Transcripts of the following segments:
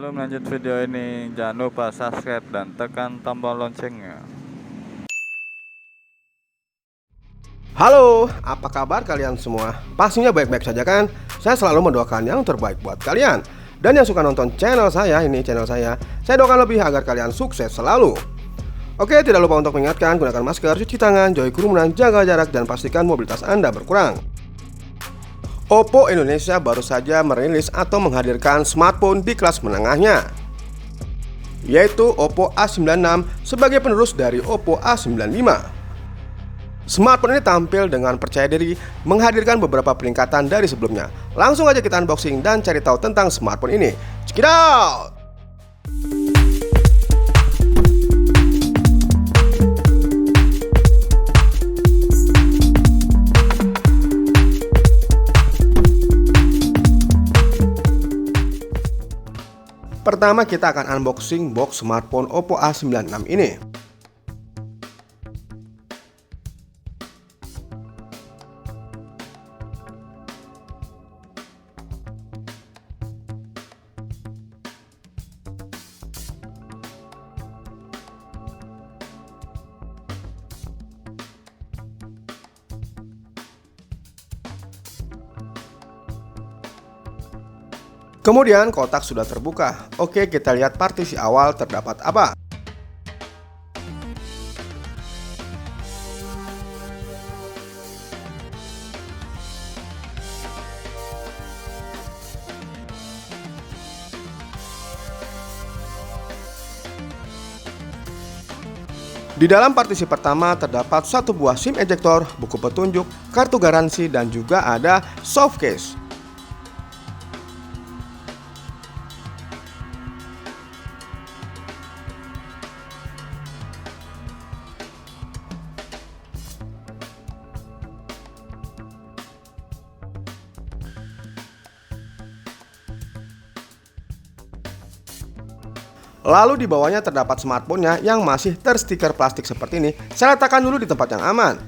Sebelum lanjut video ini, jangan lupa subscribe dan tekan tombol loncengnya. Halo, apa kabar kalian semua? Pastinya baik-baik saja kan? Saya selalu mendoakan yang terbaik buat kalian. Dan yang suka nonton channel saya, saya doakan lebih agar kalian sukses selalu. Oke, tidak lupa untuk mengingatkan, gunakan masker, cuci tangan, jauhi kerumunan, jaga jarak, dan pastikan mobilitas Anda berkurang. Oppo Indonesia baru saja merilis atau menghadirkan smartphone di kelas menengahnya, yaitu Oppo A96 sebagai penerus dari Oppo A95. Smartphone ini tampil dengan percaya diri, menghadirkan beberapa peningkatan dari sebelumnya. Langsung aja kita unboxing dan cari tahu tentang smartphone ini. Check it out! Pertama kita akan unboxing box smartphone Oppo A96 ini. Kemudian kotak sudah terbuka. Oke, kita lihat partisi awal terdapat apa. Di dalam partisi pertama terdapat satu buah SIM ejector, buku petunjuk, kartu garansi, dan juga ada soft case. Lalu di bawahnya terdapat smartphone-nya yang masih terstiker plastik seperti ini. Saya letakkan dulu di tempat yang aman.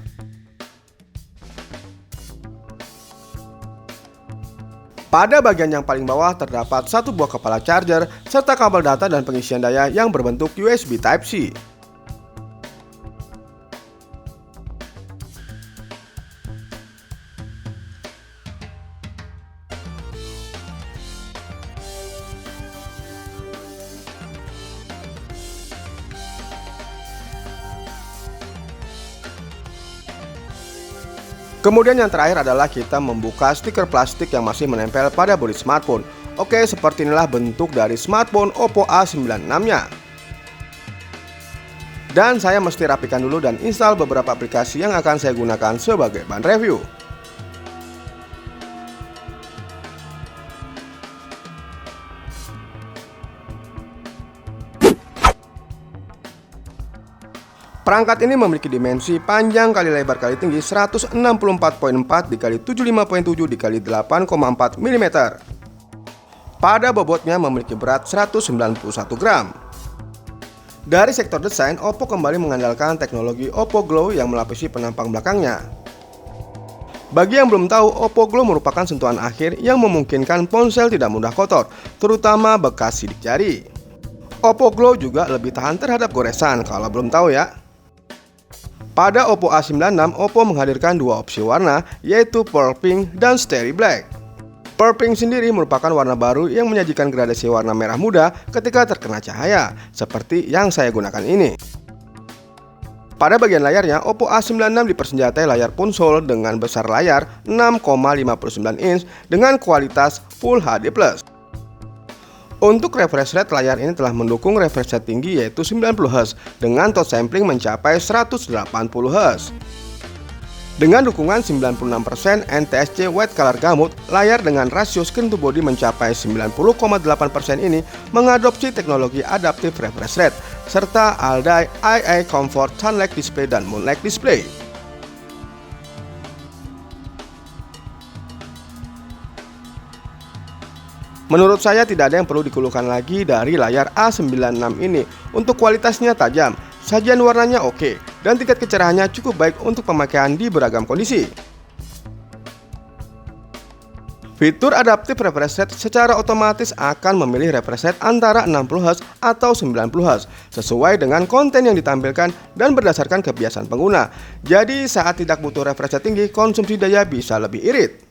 Pada bagian yang paling bawah terdapat satu buah kepala charger serta kabel data dan pengisian daya yang berbentuk USB Type-C. Kemudian yang terakhir adalah kita membuka stiker plastik yang masih menempel pada bodi smartphone. Oke, seperti inilah bentuk dari smartphone Oppo A96-nya. Dan saya mesti rapikan dulu dan install beberapa aplikasi yang akan saya gunakan sebagai bahan review. Perangkat ini memiliki dimensi panjang kali lebar kali tinggi 164,4 dikali 75,7 dikali 8,4 mm. Pada bobotnya memiliki berat 191 gram. Dari sektor desain, Oppo kembali mengandalkan teknologi Oppo Glow yang melapisi penampang belakangnya. Bagi yang belum tahu, Oppo Glow merupakan sentuhan akhir yang memungkinkan ponsel tidak mudah kotor, terutama bekas sidik jari. Oppo Glow juga lebih tahan terhadap goresan kalau belum tahu ya. Pada Oppo A96, Oppo menghadirkan dua opsi warna, yaitu Pearl Pink dan Starry Black. Pearl Pink sendiri merupakan warna baru yang menyajikan gradasi warna merah muda ketika terkena cahaya, seperti yang saya gunakan ini. Pada bagian layarnya, Oppo A96 dipersenjatai layar ponsel dengan besar layar 6,59 inch dengan kualitas Full HD+. Untuk refresh rate, layar ini telah mendukung refresh rate tinggi yaitu 90Hz dengan touch sampling mencapai 180Hz. Dengan dukungan 96% NTSC White Color Gamut, layar dengan rasio screen to body mencapai 90,8% ini mengadopsi teknologi adaptive refresh rate serta ALDI AI Comfort Sunlight Display dan Moonlight Display. Menurut saya tidak ada yang perlu dikeluhkan lagi dari layar A96 ini. Untuk kualitasnya tajam, sajian warnanya oke, dan tingkat kecerahannya cukup baik untuk pemakaian di beragam kondisi. Fitur Adaptive Refresh Rate secara otomatis akan memilih refresh rate antara 60Hz atau 90Hz sesuai dengan konten yang ditampilkan dan berdasarkan kebiasaan pengguna. Jadi saat tidak butuh refresh rate tinggi, konsumsi daya bisa lebih irit.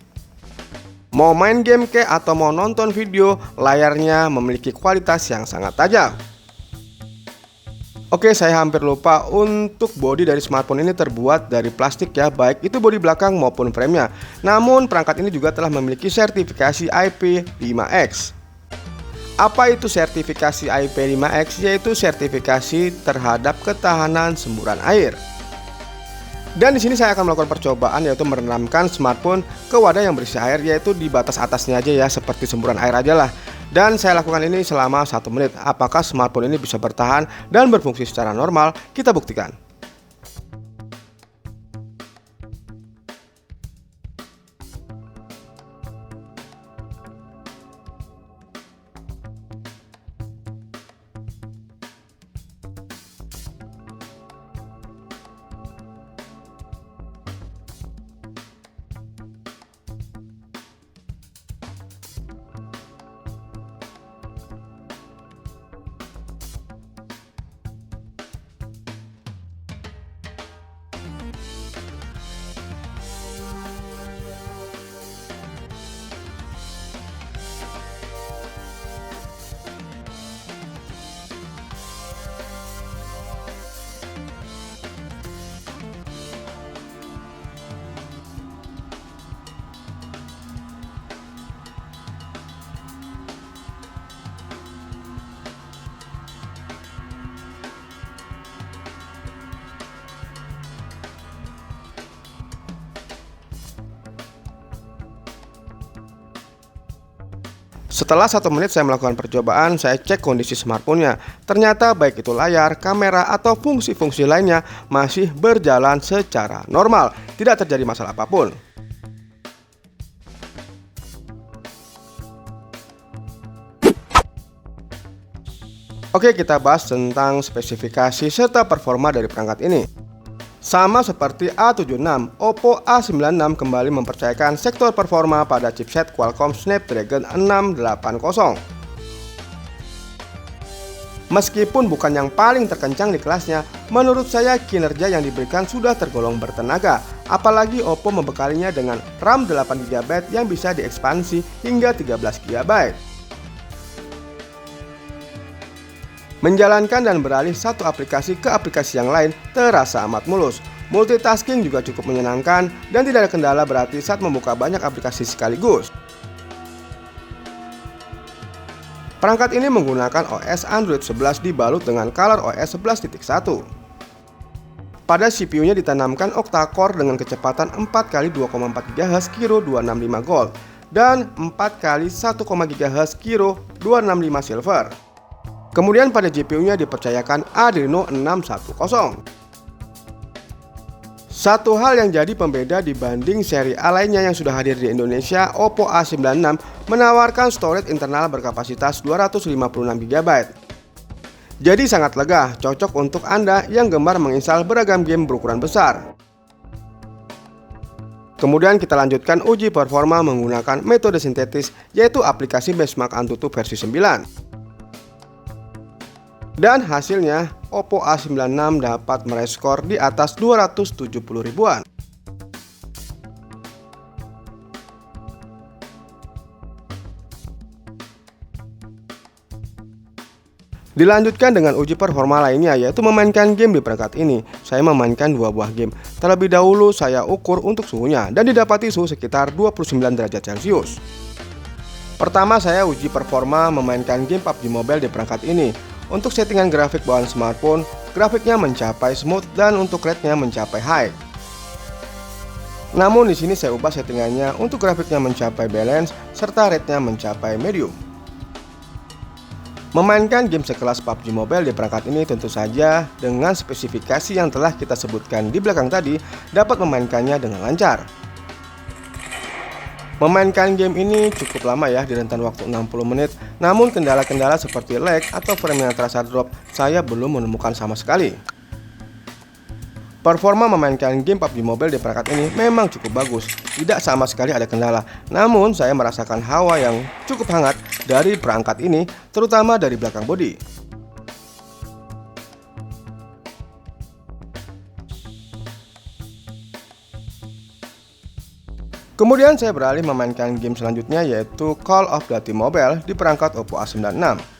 Mau main game atau mau nonton video, layarnya memiliki kualitas yang sangat tajam. Oke, saya hampir lupa, untuk bodi dari smartphone ini terbuat dari plastik ya, baik itu bodi belakang maupun framenya. Namun perangkat ini juga telah memiliki sertifikasi IP5X. Apa itu sertifikasi IP5X? Yaitu sertifikasi terhadap ketahanan semburan air. Dan di sini saya akan melakukan percobaan, yaitu merendamkan smartphone ke wadah yang berisi air, yaitu di batas atasnya aja ya, seperti semburan air aja lah. Dan saya lakukan ini selama 1 menit. Apakah smartphone ini bisa bertahan dan berfungsi secara normal? Kita buktikan. Setelah 1 menit saya melakukan percobaan, saya cek kondisi smartphone-nya. Ternyata baik itu layar, kamera, atau fungsi-fungsi lainnya masih berjalan secara normal. Tidak terjadi masalah apapun. Oke, kita bahas tentang spesifikasi serta performa dari perangkat ini. Sama seperti A76, Oppo A96 kembali mempercayakan sektor performa pada chipset Qualcomm Snapdragon 680. Meskipun bukan yang paling terkencang di kelasnya, menurut saya kinerja yang diberikan sudah tergolong bertenaga. Apalagi Oppo membekalinya dengan RAM 8GB yang bisa diekspansi hingga 13GB. Menjalankan dan beralih satu aplikasi ke aplikasi yang lain terasa amat mulus. Multitasking juga cukup menyenangkan dan tidak ada kendala berarti saat membuka banyak aplikasi sekaligus. Perangkat ini menggunakan OS Android 11 dibalut dengan ColorOS 11.1. Pada CPU-nya ditanamkan octa-core dengan kecepatan 4x2,4 GHz Kryo 265 Gold dan 4x1, GHz Kryo 265 Silver. Kemudian pada GPU-nya dipercayakan Adreno 610. Satu hal yang jadi pembeda dibanding seri A lainnya yang sudah hadir di Indonesia, Oppo A96 menawarkan storage internal berkapasitas 256GB. Jadi sangat lega, cocok untuk Anda yang gemar menginstal beragam game berukuran besar. Kemudian kita lanjutkan uji performa menggunakan metode sintetis, yaitu aplikasi Benchmark AnTuTu versi 9. Dan hasilnya Oppo A96 dapat meraih skor di atas 270 ribuan. Dilanjutkan dengan uji performa lainnya, yaitu memainkan game di perangkat ini. Saya memainkan 2 buah game. Terlebih dahulu saya ukur untuk suhunya dan didapati suhu sekitar 29 derajat Celcius. Pertama saya uji performa memainkan game PUBG Mobile di perangkat ini. Untuk settingan grafik bawaan smartphone, grafiknya mencapai smooth dan untuk rate-nya mencapai high. Namun di sini saya ubah settingannya untuk grafiknya mencapai balance serta rate-nya mencapai medium. Memainkan game sekelas PUBG Mobile di perangkat ini tentu saja dengan spesifikasi yang telah kita sebutkan di belakang tadi dapat memainkannya dengan lancar. Memainkan game ini cukup lama ya, di rentan waktu 60 menit. Namun kendala-kendala seperti lag atau frame yang terasa drop saya belum menemukan sama sekali. Performa memainkan game PUBG Mobile di perangkat ini memang cukup bagus, tidak sama sekali ada kendala. Namun saya merasakan hawa yang cukup hangat dari perangkat ini, terutama dari belakang bodi. Kemudian saya beralih memainkan game selanjutnya, yaitu Call of Duty Mobile di perangkat Oppo A96.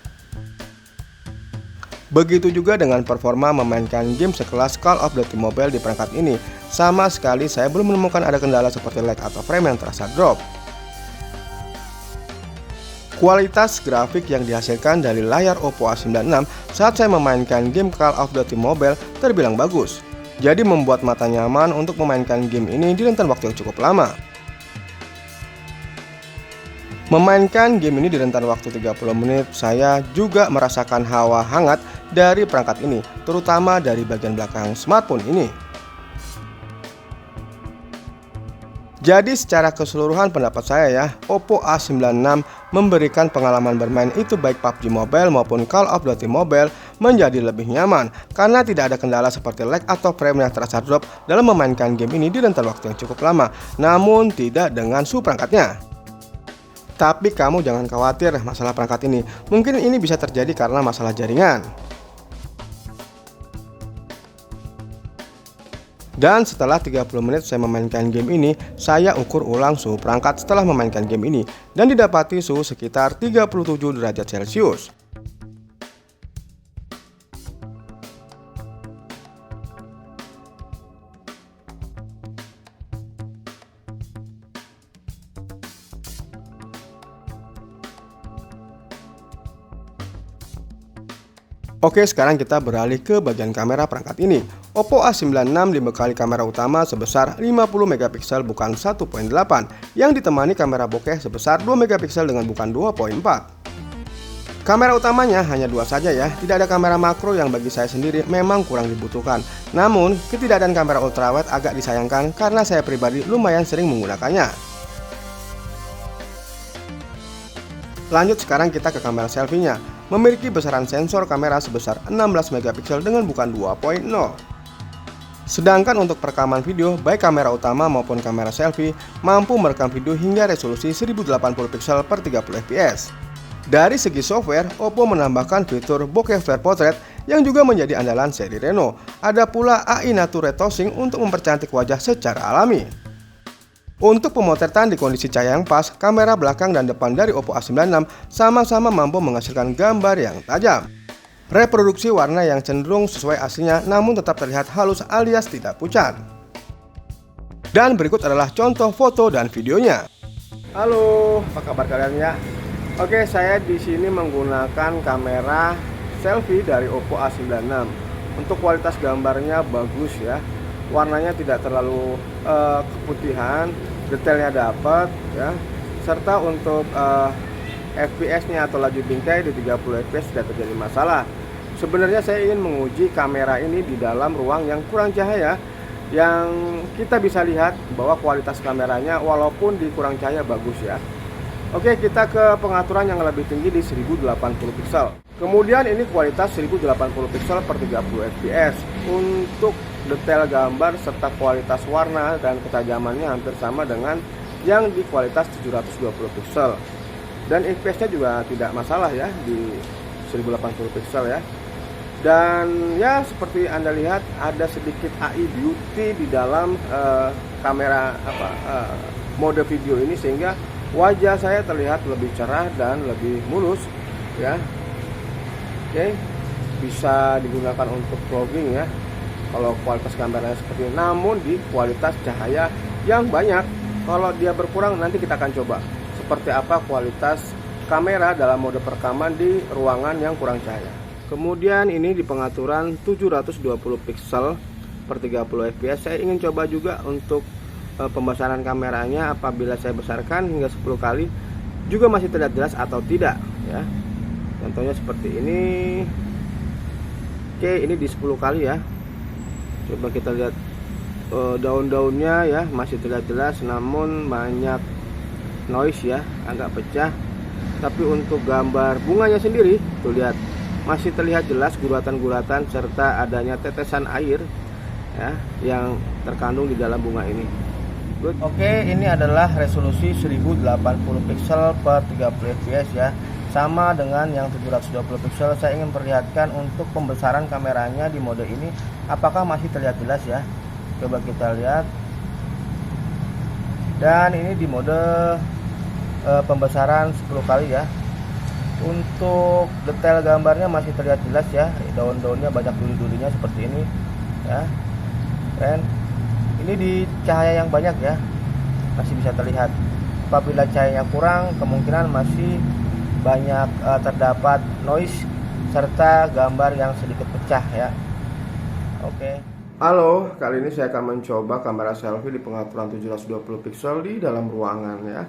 Begitu juga dengan performa memainkan game sekelas Call of Duty Mobile di perangkat ini. Sama sekali saya belum menemukan ada kendala seperti lag atau frame yang terasa drop. Kualitas grafik yang dihasilkan dari layar Oppo A96 saat saya memainkan game Call of Duty Mobile terbilang bagus. Jadi membuat mata nyaman untuk memainkan game ini di rentan waktu yang cukup lama. Memainkan game ini di rentan waktu 30 menit, saya juga merasakan hawa hangat dari perangkat ini, terutama dari bagian belakang smartphone ini. Jadi secara keseluruhan pendapat saya ya, Oppo A96 memberikan pengalaman bermain itu baik PUBG Mobile maupun Call of Duty Mobile menjadi lebih nyaman karena tidak ada kendala seperti lag atau frame yang terasa drop dalam memainkan game ini di rentan waktu yang cukup lama, namun tidak dengan perangkatnya. Tapi kamu jangan khawatir masalah perangkat ini, mungkin ini bisa terjadi karena masalah jaringan. Dan setelah 30 menit saya memainkan game ini, saya ukur ulang suhu perangkat setelah memainkan game ini dan didapati suhu sekitar 37 derajat Celcius. Oke, sekarang kita beralih ke bagian kamera perangkat ini. Oppo A96 dibekali kamera utama sebesar 50 megapiksel bukan 1.8 yang ditemani kamera bokeh sebesar 2 megapiksel dengan bukan 2.4. Kamera utamanya hanya dua saja ya, tidak ada kamera makro yang bagi saya sendiri memang kurang dibutuhkan. Namun, ketidakadaan kamera ultrawide agak disayangkan karena saya pribadi lumayan sering menggunakannya. Lanjut sekarang kita ke kamera selfie-nya. Memiliki besaran sensor kamera sebesar 16 megapiksel dengan bukan 2.0. Sedangkan untuk perekaman video, baik kamera utama maupun kamera selfie mampu merekam video hingga resolusi 1080 pixel per 30 fps. Dari segi software, Oppo menambahkan fitur bokeh flare portrait yang juga menjadi andalan seri Reno. Ada pula AI Nature Retouching untuk mempercantik wajah secara alami. Untuk pemotretan di kondisi cahaya yang pas, kamera belakang dan depan dari Oppo A96 sama-sama mampu menghasilkan gambar yang tajam. Reproduksi warna yang cenderung sesuai aslinya namun tetap terlihat halus alias tidak pucat. Dan berikut adalah contoh foto dan videonya. Halo, apa kabar kalian ya? Oke, saya di sini menggunakan kamera selfie dari Oppo A96. Untuk kualitas gambarnya bagus ya. Warnanya tidak terlalu keputihan, detailnya dapat ya. Serta untuk FPS-nya atau laju bingkai di 30 fps tidak terjadi masalah. Sebenarnya saya ingin menguji kamera ini di dalam ruang yang kurang cahaya, yang kita bisa lihat bahwa kualitas kameranya walaupun di kurang cahaya bagus ya. Oke, kita ke pengaturan yang lebih tinggi di 1080 pixel. Kemudian ini kualitas 1080 pixel per 30 fps. Untuk detail gambar serta kualitas warna dan ketajamannya hampir sama dengan yang di kualitas 720 pixel. Dan FPS-nya juga tidak masalah ya di 1080 pixel ya. Dan ya seperti Anda lihat ada sedikit AI beauty di dalam kamera mode video ini sehingga wajah saya terlihat lebih cerah dan lebih mulus ya. Oke, bisa digunakan untuk vlogging ya kalau kualitas kameranya seperti ini. Namun di kualitas cahaya yang banyak, kalau dia berkurang nanti kita akan coba seperti apa kualitas kamera dalam mode perekaman di ruangan yang kurang cahaya. Kemudian ini di pengaturan 720 pixel per 30 fps. Saya ingin coba juga untuk pembesaran kameranya, apabila saya besarkan hingga 10 kali juga masih terlihat jelas atau tidak ya. Contohnya seperti ini. Oke, ini di 10 kali ya. Coba kita lihat daun-daunnya ya, masih terlihat jelas namun banyak noise ya, agak pecah. Tapi untuk gambar bunganya sendiri tuh lihat, masih terlihat jelas guratan-guratan serta adanya tetesan air ya yang terkandung di dalam bunga ini. Good. Oke, ini adalah resolusi 1080 pixel per 30 fps ya. Sama dengan yang 720 pixel. Saya ingin perlihatkan untuk pembesaran kameranya di mode ini apakah masih terlihat jelas ya. Coba kita lihat. Dan ini di mode pembesaran 10 kali ya. Untuk detail gambarnya masih terlihat jelas ya. Daun-daunnya banyak duri-durinya seperti ini ya. Dan ini di cahaya yang banyak ya, masih bisa terlihat. Apabila cahayanya kurang, kemungkinan masih banyak terdapat noise serta gambar yang sedikit pecah ya. Oke. Halo, kali ini saya akan mencoba kamera selfie di pengaturan 720 pixel di dalam ruangan ya.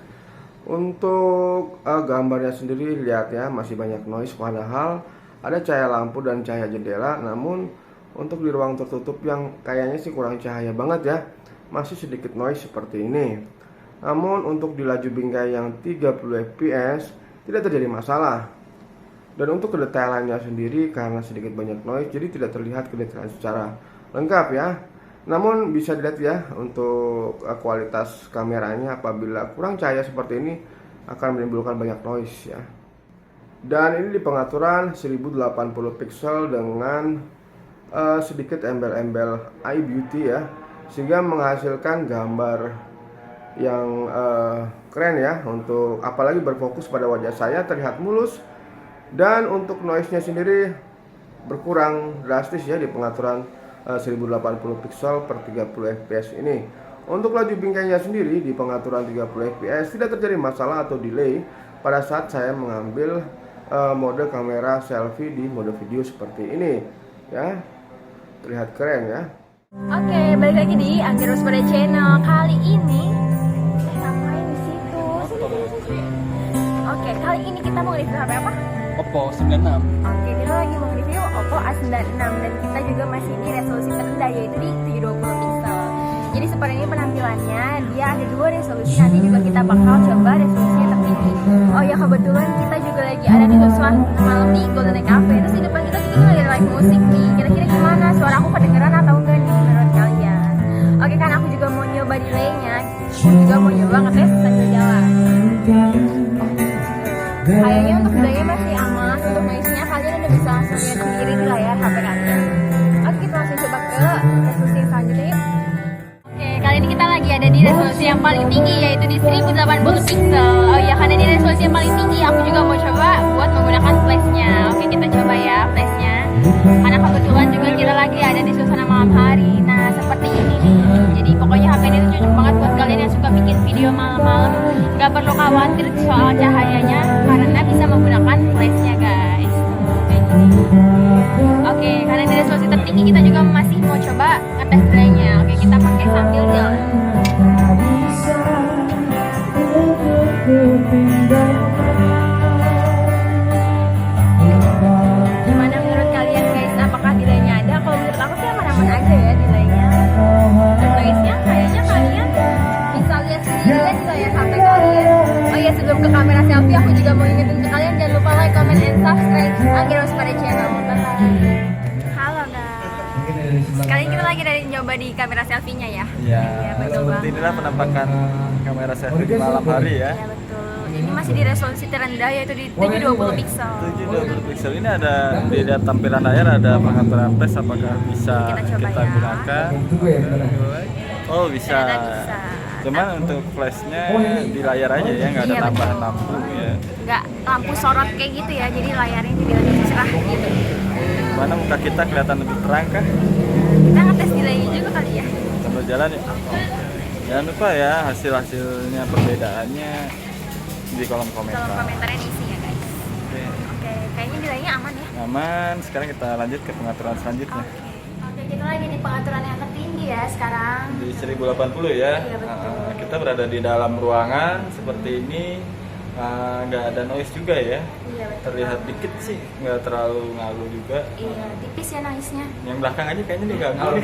Untuk gambarnya sendiri lihat ya, masih banyak noise padahal ada cahaya lampu dan cahaya jendela. Namun untuk di ruang tertutup yang kayaknya sih kurang cahaya banget ya, masih sedikit noise seperti ini. Namun untuk di laju bingkai yang 30 fps tidak terjadi masalah. Dan untuk kedetailannya sendiri karena sedikit banyak noise jadi tidak terlihat kedetailan secara lengkap ya. Namun bisa dilihat ya untuk kualitas kameranya apabila kurang cahaya seperti ini akan menimbulkan banyak noise ya. Dan ini di pengaturan 1080 pixel dengan sedikit embel-embel iBeauty ya, sehingga menghasilkan gambar yang keren ya. Untuk apalagi berfokus pada wajah saya terlihat mulus. Dan untuk noise-nya sendiri berkurang drastis ya di pengaturan 1080 pixel per 30 fps ini. Untuk laju bingkainya sendiri di pengaturan 30 fps tidak terjadi masalah atau delay pada saat saya mengambil mode kamera selfie di mode video seperti ini ya. Terlihat keren ya. Oke, balik lagi di Angger Waspada Channel. Kali ini ngapain di situ? Oke, kali ini kita mau review HP apa? Oppo 96. Oke, kita lagi mau review Oppo A96 dan kita juga masih di resolusi terendah yaitu di 720 pixel. Jadi seperti ini penampilannya, dia ada dua resolusi. Nanti juga kita bakal coba resolusi yang tertinggi. Oh ya, kebetulan kita juga lagi ada di suasana malam di Golden Cafe. Terus di depan kita juga lagi ada live musik nih. Kira-kira gimana? Suara aku kedengeran atau enggak nih menurut kalian? Oke, kan aku juga mau nyoba delaynya. Aku juga mau nyoba ngetes sambil jalan. Kayaknya untuk delaynya masih aman. Untuk noise-nya kalian udah bisa langsung lihat sendiri di layar HP kalian. Oke, kita langsung coba ke resolusi selanjutnya yuk. Oke, kali ini kita lagi ada di resolusi yang paling tinggi yaitu di 1080 pixel. Oh iya, karena di resolusi yang paling tinggi aku juga mau coba buat menggunakan flashnya. Oke, kita coba ya flashnya. Karena kebetulan juga kita lagi ada di suasana malam hari. Nah, seperti ini nih. Jadi pokoknya HP ini tuh cocok banget buat kalian yang suka bikin video malam-malam. Gak perlu khawatir soal cahayanya karena bisa menggunakan flashnya guys. Oke, karena di resolusi tertinggi kita juga masih mau coba ngetes delaynya. Oke, kita pakai sambil jalan. Gimana menurut kalian guys? Apakah delaynya ada? Kalau menurut aku sih aman-aman aja ya delaynya. Dan noise-nya kayaknya kalian bisa lihat sendiri ya di layar HP kalian. Oh ya, sebelum ke kamera selfie aku juga mau ingetin ke kalian jangan lupa like, comment, and subscribe Angger Waspada Channel. Bye. Halo guys. Sekarang kita lagi dari nyoba di kamera selfie-nya ya. Ya, betul seperti banget. inilah penampakan kamera selfie di malam hari ya. Ya betul. Ini masih di resolusi terendah yaitu di 720 pixel. 720 pixel ini ada di tampilan layar ada pengaturan flash apakah bisa Kita coba kita ya. gunakan. Oh bisa. Ternyata bisa. Cuman untuk flashnya di layar aja ya, nggak ada Iya, tambahan betul. lampu ya. Nggak lampu sorot kayak gitu ya, jadi layarnya jadi lebih cerah gitu. Mana muka kita kelihatan lebih terang kah? Kita ngetes delaynya juga kali ya. Sambil jalan ya. Jangan lupa ya hasil-hasilnya perbedaannya di kolom komentar. Kolom komentarnya diisi ya guys. Oke. Oke, kayaknya delaynya aman ya. Aman. Sekarang kita lanjut ke pengaturan selanjutnya. Oke, kita lagi di pengaturan yang tertinggi ya sekarang. Di 1080 ya. Iya, betul. Kita berada di dalam ruangan seperti ini. Nggak ada noise juga ya. Iya betul. Terlihat dikit sih, nggak terlalu ngaruh juga. Iya, tipis ya noise-nya. Yang belakang aja kayaknya nih ganggu.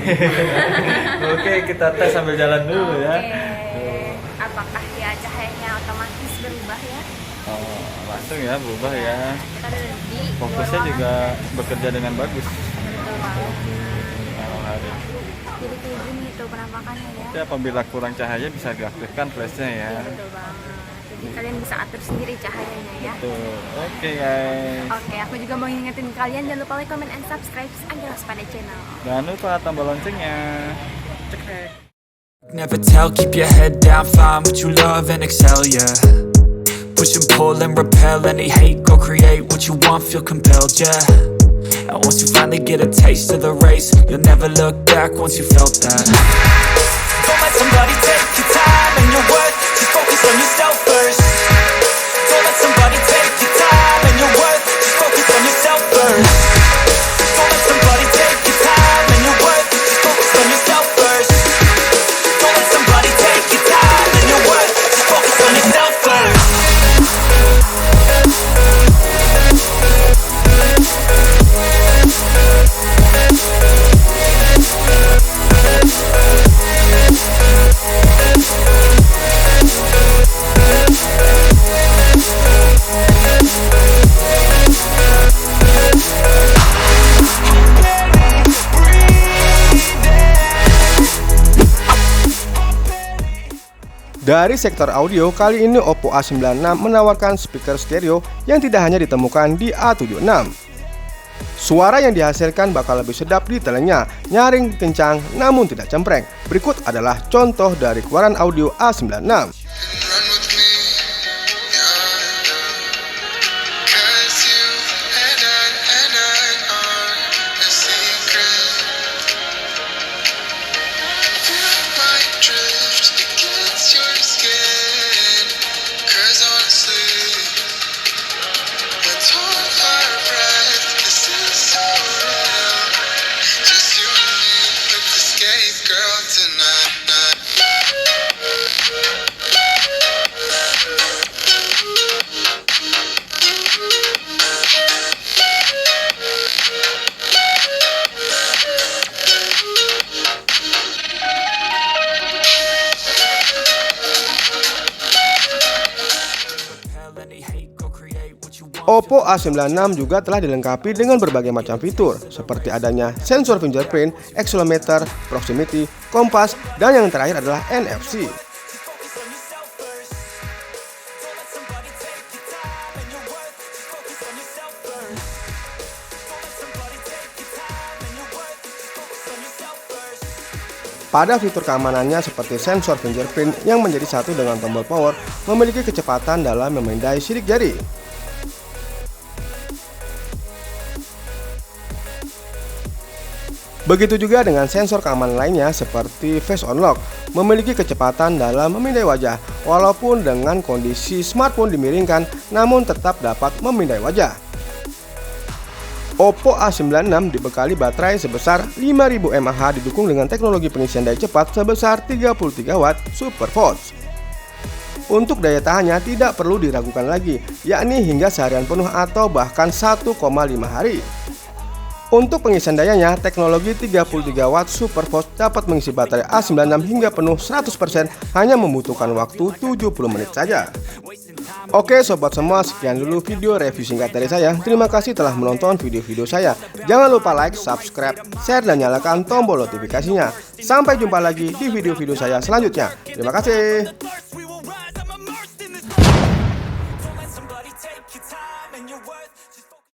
Oke, kita tes sambil jalan dulu ya. Oke. Apakah ya cahayanya otomatis berubah ya? Oh, langsung ya berubah ya. Kita ada di Fokusnya luar juga ruangan. bekerja dengan bagus. Betul banget. Malam hari kemarin. Jadi kayak gini tuh penampakannya ya. Jadi apabila kurang cahaya bisa diaktifkan flashnya ya. Iya betul banget. Jadi kalian bisa atur sendiri cahayanya ya. Tuh, oke guys. Oke, aku juga mau ngingetin kalian jangan lupa like, comment, and subscribe agar pada channel. Jangan lupa tombol loncengnya. Cekrek. Never tell, keep your head down, find what you love and excel, yeah. Push and pull and repel any hate, go create what you want, feel compelled, yeah. And once you finally get a taste of the race, you'll never look back once you felt that. Don't let somebody take your time and your worth, just focus on yourself first. Don't let somebody take your time and your worth, just focus on yourself first. Don't let somebody take your time and your worth, just focus on yourself first. Don't let somebody take your time and your worth, just focus on yourself first. Dari sektor audio, kali ini Oppo A96 menawarkan speaker stereo yang tidak hanya ditemukan di A76. Suara yang dihasilkan bakal lebih sedap di telinga, nyaring, kencang, namun tidak cempreng. Berikut adalah contoh dari keluaran audio A96. Oppo A96 juga telah dilengkapi dengan berbagai macam fitur, seperti adanya sensor fingerprint, accelerometer, proximity, kompas, dan yang terakhir adalah NFC. Pada fitur keamanannya seperti sensor fingerprint yang menjadi satu dengan tombol power, memiliki kecepatan dalam memindai sidik jari. Begitu juga dengan sensor keamanan lainnya seperti Face Unlock, memiliki kecepatan dalam memindai wajah, walaupun dengan kondisi smartphone dimiringkan, namun tetap dapat memindai wajah. Oppo A96 dibekali baterai sebesar 5000 mAh didukung dengan teknologi pengisian daya cepat sebesar 33 Watt SuperFast. Untuk daya tahannya tidak perlu diragukan lagi, yakni hingga seharian penuh atau bahkan 1,5 hari. Untuk pengisian dayanya, teknologi 33 Watt SuperFast dapat mengisi baterai A96 hingga penuh 100% hanya membutuhkan waktu 70 menit saja. Oke sobat semua, sekian dulu video review singkat dari saya. Terima kasih telah menonton video-video saya. Jangan lupa like, subscribe, share, dan nyalakan tombol notifikasinya. Sampai jumpa lagi di video-video saya selanjutnya. Terima kasih.